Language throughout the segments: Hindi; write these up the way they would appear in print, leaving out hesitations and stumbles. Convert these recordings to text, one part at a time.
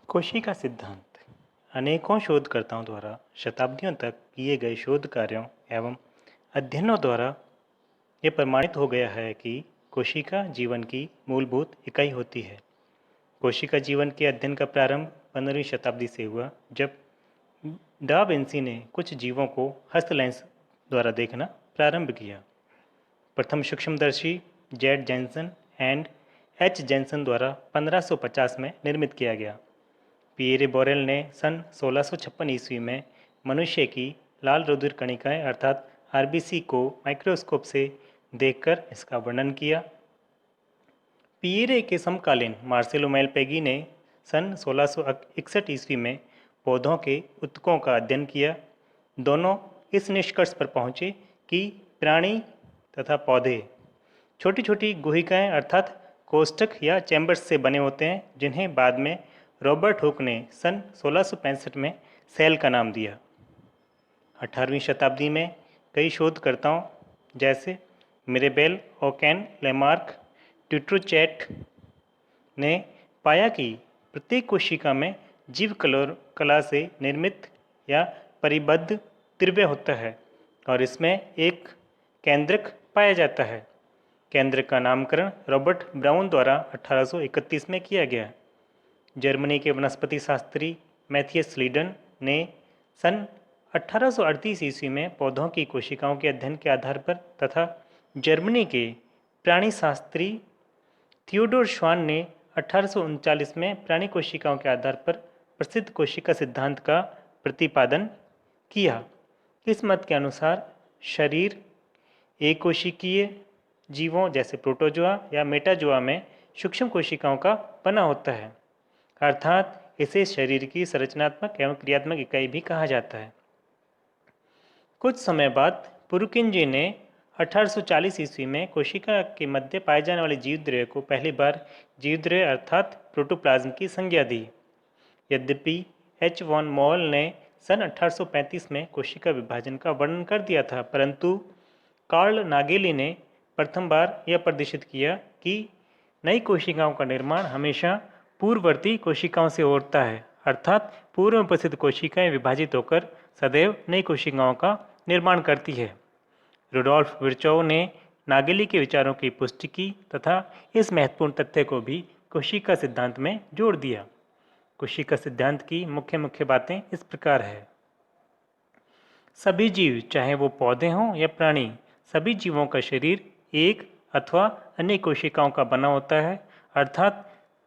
कोशिका सिद्धांत अनेकों शोधकर्ताओं द्वारा शताब्दियों तक किए गए शोध कार्यों एवं अध्ययनों द्वारा यह प्रमाणित हो गया है कि कोशिका जीवन की मूलभूत इकाई होती है। कोशिका जीवन के अध्ययन का प्रारंभ 15वीं शताब्दी से हुआ, जब डा विंसी ने कुछ जीवों को हस्त लेंस द्वारा देखना प्रारंभ किया। प्रथम सूक्ष्मदर्शी Z Jansen and H Jansen द्वारा 1550 में निर्मित किया गया। पिएरे बोरेल ने सन 1656 ईस्वी में मनुष्य की लाल रुधिर कणिकाएं अर्थात आरबीसी को माइक्रोस्कोप से देखकर इसका वर्णन किया। पिएरे के समकालीन मार्सेलो मेलपेगी ने सन 1661 ईस्वी में पौधों के ऊतकों का अध्ययन किया। दोनों इस निष्कर्ष पर पहुँचे कि प्राणी तथा पौधे छोटी छोटी गुहिकाएं अर्थात कोष्ठक या चैम्बर्स से बने होते हैं, जिन्हें बाद में रॉबर्ट हुक ने सन 1665 में सेल का नाम दिया। 18वीं शताब्दी में कई शोधकर्ताओं जैसे मिरेबेल, ओकेन, लेमार्क, ट्यूट्रोचैट ने पाया कि प्रत्येक कोशिका में जीव कला से निर्मित या परिबद्ध त्रिव्य होता है और इसमें एक केंद्रक पाया जाता है। केंद्रक का नामकरण रॉबर्ट ब्राउन द्वारा 1831 में किया गया। जर्मनी के वनस्पति शास्त्री मैथियस स्लीडन ने सन 1838 ईस्वी में पौधों की कोशिकाओं के अध्ययन के आधार पर तथा जर्मनी के प्राणी शास्त्री थियोडोर श्वान ने 1839 में प्राणी कोशिकाओं के आधार पर प्रसिद्ध कोशिका सिद्धांत का प्रतिपादन किया। इस मत के अनुसार शरीर एक कोशिकीय जीवों जैसे प्रोटोजोआ या मेटाजोआ में सूक्ष्म कोशिकाओं का बना होता है, अर्थात इसे शरीर की संरचनात्मक एवं क्रियात्मक इकाई भी कहा जाता है। कुछ समय बाद पुरुकिंजी ने 1840 ईस्वी में कोशिका के मध्य पाए जाने वाले जीवद्रव्य को पहली बार जीवद्रव्य अर्थात प्रोटोप्लाज्म की संज्ञा दी। यद्यपि एच वॉन मोल ने सन 1835 में कोशिका विभाजन का वर्णन कर दिया था, परंतु कार्ल नागेली ने प्रथम बार यह प्रदर्शित किया कि नई कोशिकाओं का निर्माण हमेशा पूर्ववर्ती कोशिकाओं से होता है, अर्थात पूर्व में उपस्थित कोशिकाएं विभाजित होकर सदैव नई कोशिकाओं का निर्माण करती है। रुडोल्फ विर्चोव ने नागेली के विचारों की पुष्टि की तथा इस महत्वपूर्ण तथ्य को भी कोशिका सिद्धांत में जोड़ दिया। कोशिका सिद्धांत की मुख्य बातें इस प्रकार है। सभी जीव, चाहे वो पौधे हों या प्राणी, सभी जीवों का शरीर एक अथवा अन्य कोशिकाओं का बना होता है, अर्थात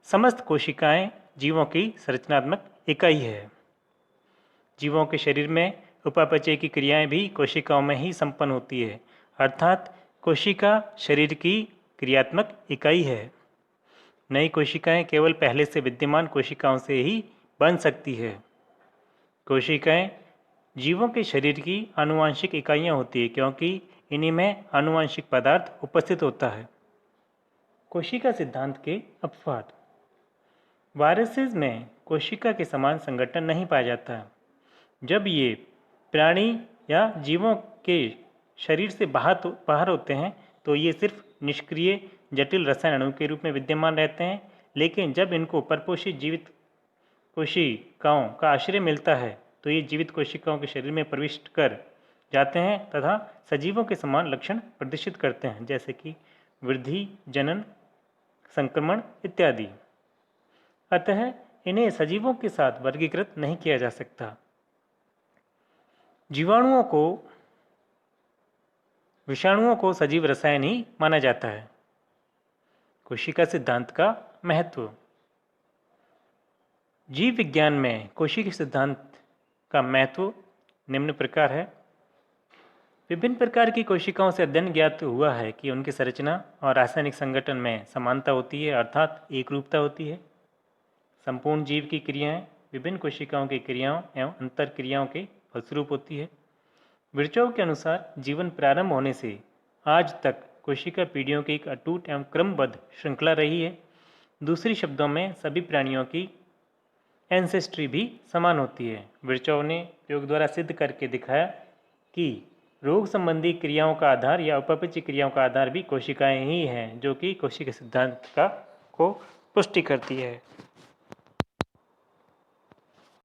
समस्त कोशिकाएं जीवों की संरचनात्मक इकाई है। जीवों के शरीर में उपापचय की क्रियाएं भी कोशिकाओं में ही संपन्न होती है, अर्थात कोशिका शरीर की क्रियात्मक इकाई है। नई कोशिकाएं केवल पहले से विद्यमान कोशिकाओं से ही बन सकती है। कोशिकाएं जीवों के शरीर की आनुवांशिक इकाइयां होती है, क्योंकि इन्हीं में आनुवांशिक पदार्थ उपस्थित होता है। कोशिका सिद्धांत के अपवाद। वायरसेस में कोशिका के समान संगठन नहीं पाया जाता। जब ये प्राणी या जीवों के शरीर से बाहर होते हैं तो ये सिर्फ निष्क्रिय जटिल रसायन अणु के रूप में विद्यमान रहते हैं, लेकिन जब इनको परपोषित जीवित कोशिकाओं का आश्रय मिलता है तो ये जीवित कोशिकाओं के शरीर में प्रविष्ट कर जाते हैं तथा सजीवों के समान लक्षण प्रदर्शित करते हैं, जैसे कि वृद्धि, जनन, संक्रमण इत्यादि। अतः इन्हें सजीवों के साथ वर्गीकृत नहीं किया जा सकता। विषाणुओं को सजीव रसायन ही माना जाता है। कोशिका सिद्धांत का महत्व। जीव विज्ञान में कोशिका सिद्धांत का महत्व निम्न प्रकार है। विभिन्न प्रकार की कोशिकाओं से अध्ययन ज्ञात हुआ है कि उनकी संरचना और रासायनिक संगठन में समानता होती है, अर्थात एक रूपता होती है। संपूर्ण जीव की क्रियाएं विभिन्न कोशिकाओं की क्रियाओं एवं अंतर क्रियाओं के फलस्वरूप होती है। विर्चोव के अनुसार जीवन प्रारंभ होने से आज तक कोशिका पीढ़ियों की एक अटूट एवं क्रमबद्ध श्रृंखला रही है। दूसरी शब्दों में सभी प्राणियों की एंसेस्ट्री भी समान होती है। विर्चोव ने प्रयोग द्वारा सिद्ध करके दिखाया कि रोग संबंधी क्रियाओं का आधार या उपापचय क्रियाओं का आधार भी कोशिकाएं ही हैं, जो कि कोशिका सिद्धांत को पुष्टि करती है।